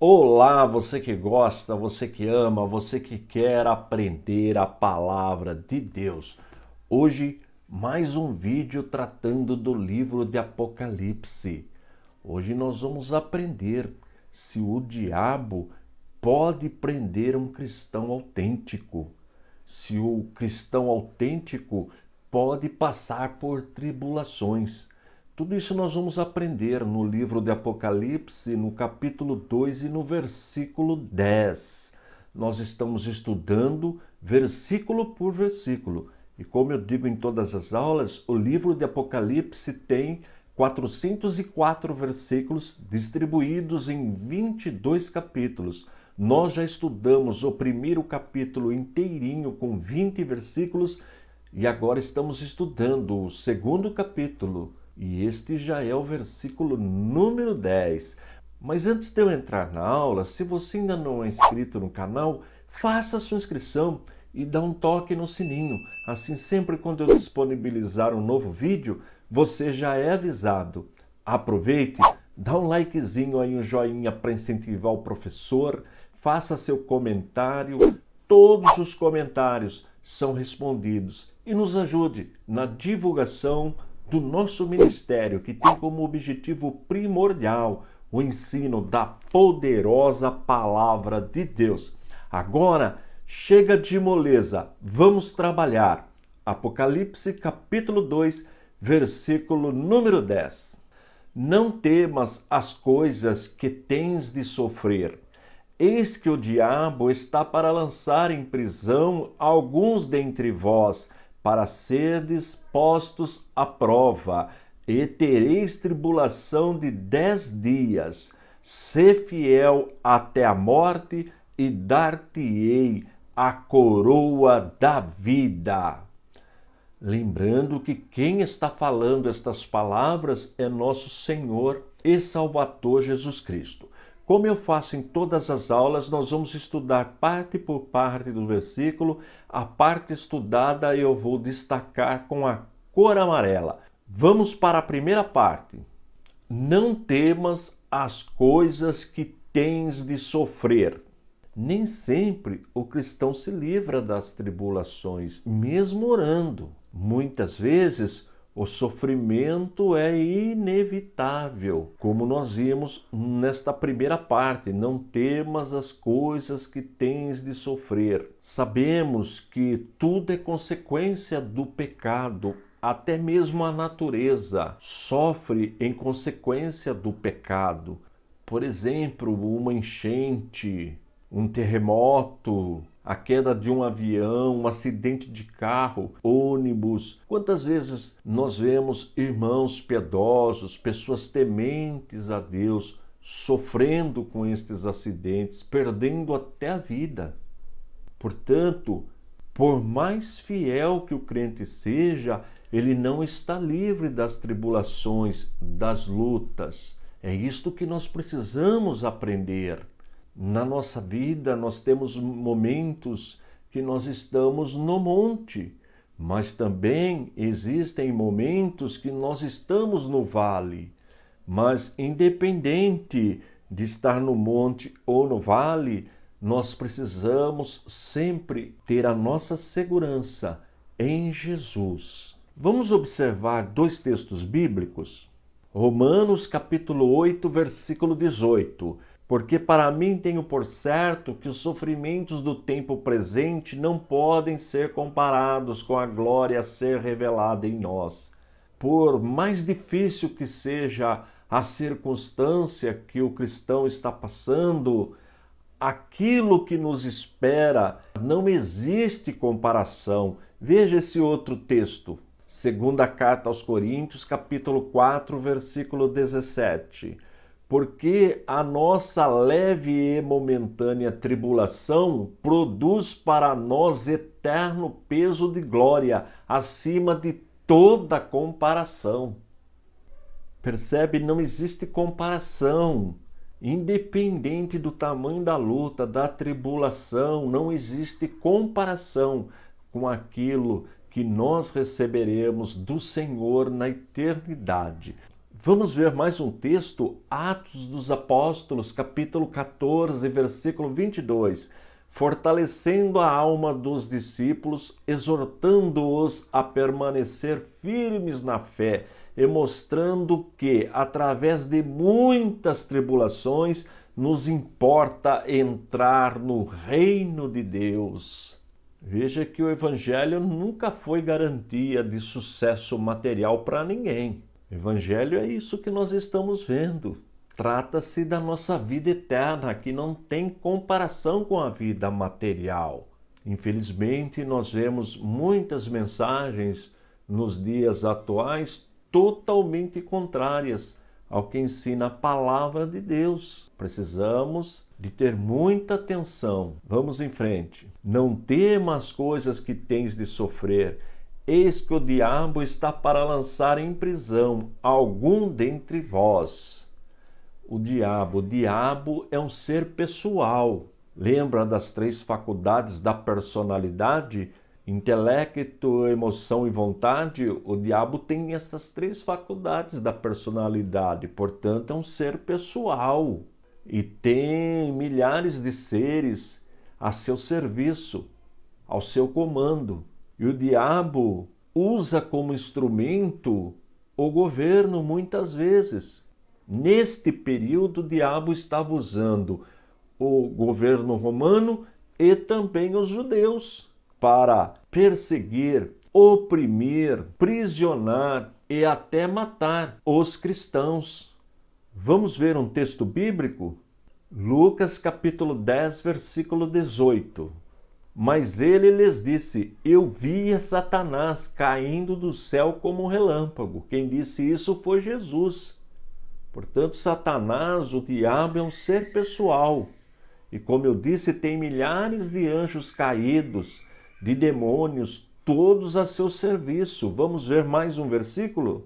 Olá, você que gosta, você que ama, você que quer aprender a palavra de Deus. Hoje, mais um vídeo tratando do livro de Apocalipse. Hoje nós vamos aprender se o diabo pode prender um cristão autêntico. Se o cristão autêntico pode passar por tribulações. Tudo isso nós vamos aprender no livro de Apocalipse, no capítulo 2 e no versículo 10. Nós estamos estudando versículo por versículo. E como eu digo em todas as aulas, o livro de Apocalipse tem 404 versículos distribuídos em 22 capítulos. Nós já estudamos o primeiro capítulo inteirinho com 20 versículos e agora estamos estudando o segundo capítulo. E este já é o versículo número 10. Mas antes de eu entrar na aula, se você ainda não é inscrito no canal, faça a sua inscrição e dá um toque no sininho. Assim, sempre quando eu disponibilizar um novo vídeo, você já é avisado. Aproveite, dá um likezinho aí, um joinha para incentivar o professor, faça seu comentário. Todos os comentários são respondidos e nos ajude na divulgação do nosso ministério, que tem como objetivo primordial o ensino da poderosa palavra de Deus. Agora, chega de moleza, vamos trabalhar. Apocalipse capítulo 2, versículo número 10. Não temas as coisas que tens de sofrer. Eis que o diabo está para lançar em prisão alguns dentre vós, para serdes postos à prova, e tereis tribulação de 10 dias. Sê fiel até a morte, e dar-te-ei a coroa da vida. Lembrando que quem está falando estas palavras é nosso Senhor e Salvador Jesus Cristo. Como eu faço em todas as aulas, nós vamos estudar parte por parte do versículo. A parte estudada eu vou destacar com a cor amarela. Vamos para a primeira parte. Não temas as coisas que tens de sofrer. Nem sempre o cristão se livra das tribulações, mesmo orando. Muitas vezes o sofrimento é inevitável, como nós vimos nesta primeira parte. Não temas as coisas que tens de sofrer. Sabemos que tudo é consequência do pecado. Até mesmo a natureza sofre em consequência do pecado. Por exemplo, uma enchente, um terremoto, a queda de um avião, um acidente de carro, ônibus. Quantas vezes nós vemos irmãos piedosos, pessoas tementes a Deus, sofrendo com estes acidentes, perdendo até a vida. Portanto, por mais fiel que o crente seja, ele não está livre das tribulações, das lutas. É isto que nós precisamos aprender. Na nossa vida, nós temos momentos que nós estamos no monte, mas também existem momentos que nós estamos no vale. Mas independente de estar no monte ou no vale, nós precisamos sempre ter a nossa segurança em Jesus. Vamos observar dois textos bíblicos? Romanos capítulo 8, versículo 18. Porque para mim tenho por certo que os sofrimentos do tempo presente não podem ser comparados com a glória a ser revelada em nós. Por mais difícil que seja a circunstância que o cristão está passando, aquilo que nos espera não existe comparação. Veja esse outro texto. Segunda carta aos Coríntios, capítulo 4, versículo 17. Porque a nossa leve e momentânea tribulação produz para nós eterno peso de glória, acima de toda comparação. Percebe? Não existe comparação. Independente do tamanho da luta, da tribulação, não existe comparação com aquilo que nós receberemos do Senhor na eternidade. Vamos ver mais um texto, Atos dos Apóstolos, capítulo 14, versículo 22. Fortalecendo a alma dos discípulos, exortando-os a permanecer firmes na fé, e mostrando que, através de muitas tribulações, nos importa entrar no reino de Deus. Veja que o Evangelho nunca foi garantia de sucesso material para ninguém. O Evangelho é isso que nós estamos vendo. Trata-se da nossa vida eterna, que não tem comparação com a vida material. Infelizmente, nós vemos muitas mensagens nos dias atuais totalmente contrárias ao que ensina a palavra de Deus. Precisamos de ter muita atenção. Vamos em frente. Não tema as coisas que tens de sofrer. Eis que o diabo está para lançar em prisão algum dentre vós. O diabo é um ser pessoal. Lembra das 3 faculdades da personalidade? Intelecto, emoção e vontade. O diabo tem essas 3 faculdades da personalidade, portanto é um ser pessoal e tem milhares de seres a seu serviço, ao seu comando. E o diabo usa como instrumento o governo muitas vezes. Neste período, o diabo estava usando o governo romano e também os judeus para perseguir, oprimir, prisionar e até matar os cristãos. Vamos ver um texto bíblico? Lucas capítulo 10, versículo 18. Mas ele lhes disse: eu via Satanás caindo do céu como um relâmpago. Quem disse isso foi Jesus. Portanto, Satanás, o diabo, é um ser pessoal. E como eu disse, tem milhares de anjos caídos, de demônios, todos a seu serviço. Vamos ver mais um versículo?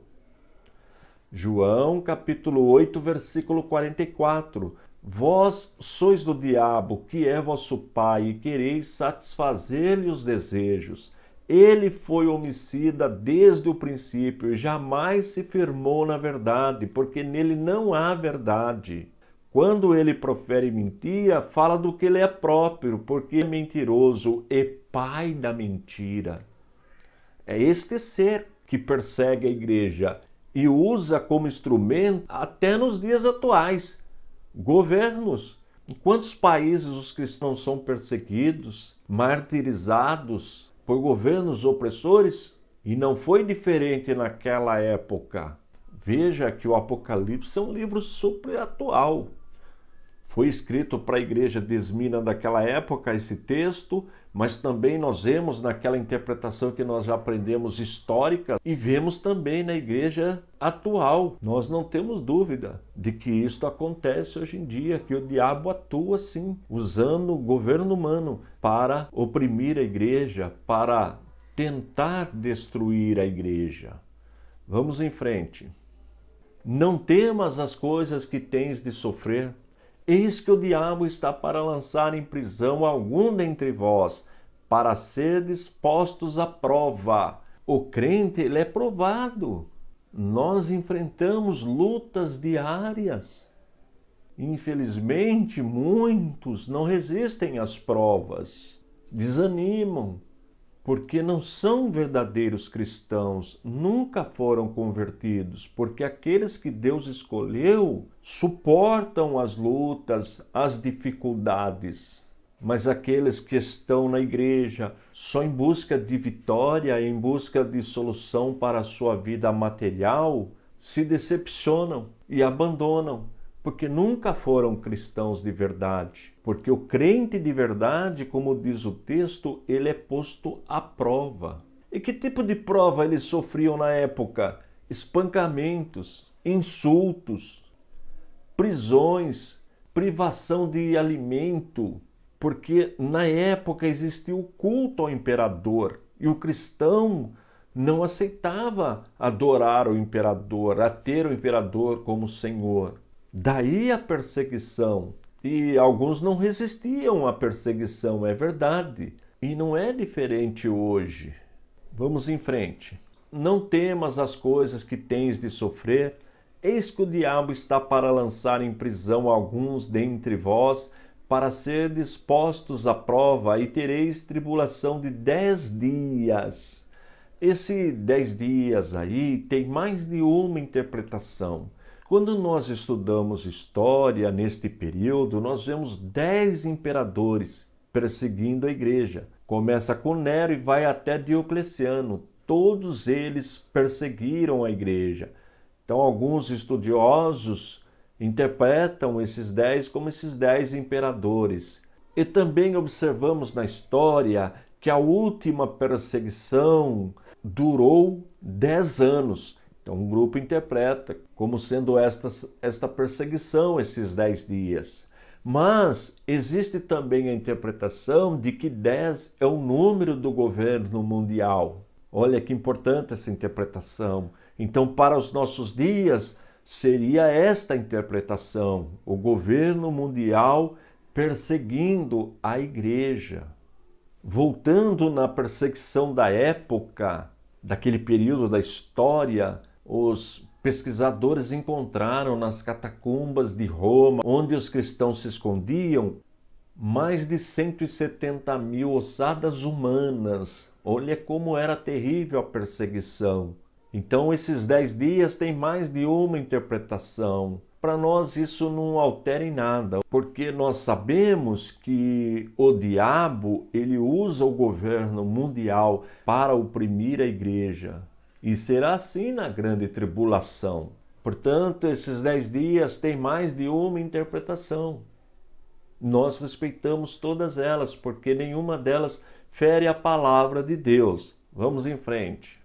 João, capítulo 8, versículo 44. Vós sois do diabo, que é vosso pai, e quereis satisfazer-lhe os desejos. Ele foi homicida desde o princípio e jamais se firmou na verdade, porque nele não há verdade. Quando ele profere mentira, fala do que ele é próprio, porque é mentiroso e pai da mentira. É este ser que persegue a igreja e usa como instrumento até nos dias atuais. Governos. Em quantos países os cristãos são perseguidos, martirizados por governos opressores? E não foi diferente naquela época. Veja que o Apocalipse é um livro super atual. Foi escrito para a igreja de Esmina daquela época esse texto, mas também nós vemos naquela interpretação que nós já aprendemos histórica e vemos também na igreja atual. Nós não temos dúvida de que isto acontece hoje em dia, que o diabo atua sim, usando o governo humano para oprimir a igreja, para tentar destruir a igreja. Vamos em frente. Não temas as coisas que tens de sofrer. Eis que o diabo está para lançar em prisão algum dentre vós, para serdes postos à prova. O crente, ele é provado. Nós enfrentamos lutas diárias. Infelizmente, muitos não resistem às provas, desanimam, porque não são verdadeiros cristãos, nunca foram convertidos, porque aqueles que Deus escolheu suportam as lutas, as dificuldades. Mas aqueles que estão na igreja só em busca de vitória, em busca de solução para a sua vida material, se decepcionam e abandonam, porque nunca foram cristãos de verdade. Porque o crente de verdade, como diz o texto, ele é posto à prova. E que tipo de prova eles sofriam na época? Espancamentos, insultos, prisões, privação de alimento, porque na época existia o culto ao imperador e o cristão não aceitava adorar o imperador, a ter o imperador como senhor. Daí a perseguição. E alguns não resistiam à perseguição, é verdade. E não é diferente hoje. Vamos em frente. Não temas as coisas que tens de sofrer, Eis que o diabo está para lançar em prisão alguns dentre vós, para ser dispostos à prova, e tereis tribulação de 10 dias. Esse 10 dias aí tem mais de uma interpretação. Quando nós estudamos história neste período, nós vemos 10 imperadores perseguindo a igreja. Começa com Nero e vai até Diocleciano. Todos eles perseguiram a igreja. Então, alguns estudiosos interpretam esses 10 como esses 10 imperadores. E também observamos na história que a última perseguição durou 10 anos. Então, um grupo interpreta como sendo esta perseguição, esses 10 dias. Mas existe também a interpretação de que 10 é o número do governo mundial. Olha que importante essa interpretação. Então, para os nossos dias, seria esta interpretação: o governo mundial perseguindo a igreja. Voltando na perseguição da época, daquele período da história, os pesquisadores encontraram nas catacumbas de Roma, onde os cristãos se escondiam, mais de 170 mil ossadas humanas. Olha como era terrível a perseguição. Então, esses 10 dias têm mais de uma interpretação. Para nós isso não altera em nada, porque nós sabemos que o diabo ele usa o governo mundial para oprimir a igreja. E será assim na grande tribulação. Portanto, esses 10 dias têm mais de uma interpretação. Nós respeitamos todas elas, porque nenhuma delas fere a palavra de Deus. Vamos em frente.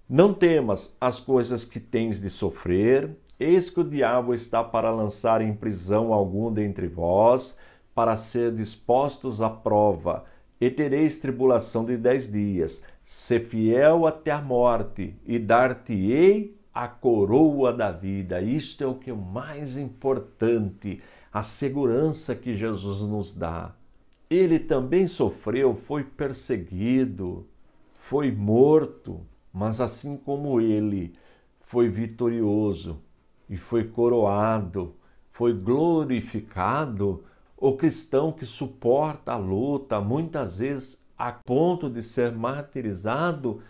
Não temas as coisas que tens de sofrer, eis que o diabo está para lançar em prisão algum dentre vós, para ser dispostos à prova, e tereis tribulação de 10 dias. Sê fiel até a morte, e dar-te-ei a coroa da vida. Isto é o que é o mais importante, a segurança que Jesus nos dá. Ele também sofreu, foi perseguido, foi morto, mas assim como ele foi vitorioso e foi coroado, foi glorificado, o cristão que suporta a luta, muitas vezes a ponto de ser martirizado,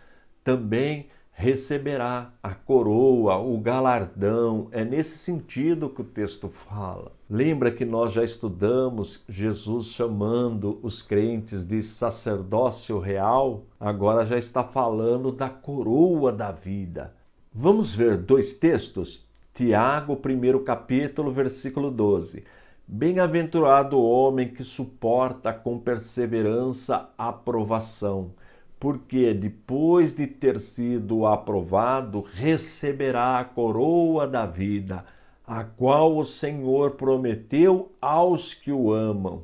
também receberá a coroa, o galardão. É nesse sentido que o texto fala. Lembra que nós já estudamos Jesus chamando os crentes de sacerdócio real? Agora já está falando da coroa da vida. Vamos ver 2 textos? Tiago, 1º capítulo, versículo 12. Bem-aventurado o homem que suporta com perseverança a provação, porque depois de ter sido aprovado, receberá a coroa da vida, a qual o Senhor prometeu aos que o amam.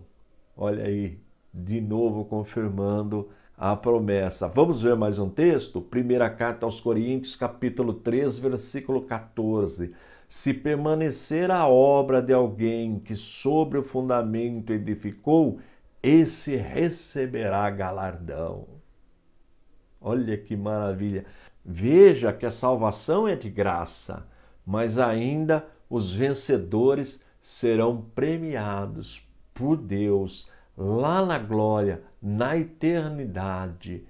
Olha aí, de novo confirmando a promessa. Vamos ver mais um texto? Primeira carta aos Coríntios, capítulo 3, versículo 14. Se permanecer a obra de alguém que sobre o fundamento edificou, esse receberá galardão. Olha que maravilha! Veja que a salvação é de graça, mas ainda os vencedores serão premiados por Deus lá na glória, na eternidade.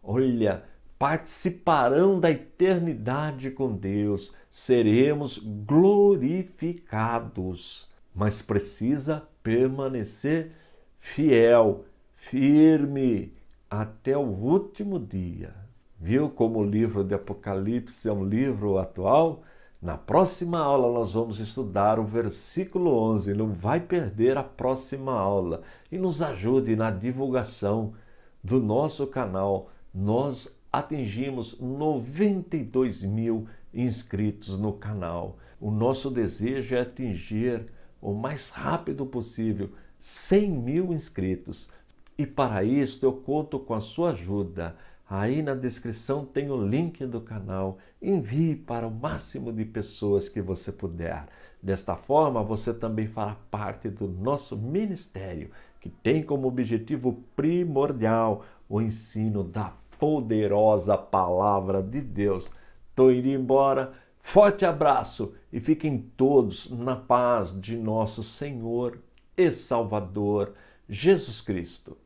Olha, participarão da eternidade com Deus, seremos glorificados, mas precisa permanecer fiel, firme, até o último dia. Viu como o livro de Apocalipse é um livro atual? Na próxima aula nós vamos estudar o versículo 11. Não vai perder a próxima aula. E nos ajude na divulgação do nosso canal. Nós atingimos 92 mil inscritos no canal. O nosso desejo é atingir o mais rápido possível 100 mil inscritos. E para isso eu conto com a sua ajuda. Aí na descrição tem o link do canal. Envie para o máximo de pessoas que você puder. Desta forma, você também fará parte do nosso ministério, que tem como objetivo primordial o ensino da poderosa palavra de Deus. Estou indo embora. Forte abraço e fiquem todos na paz de nosso Senhor e Salvador Jesus Cristo.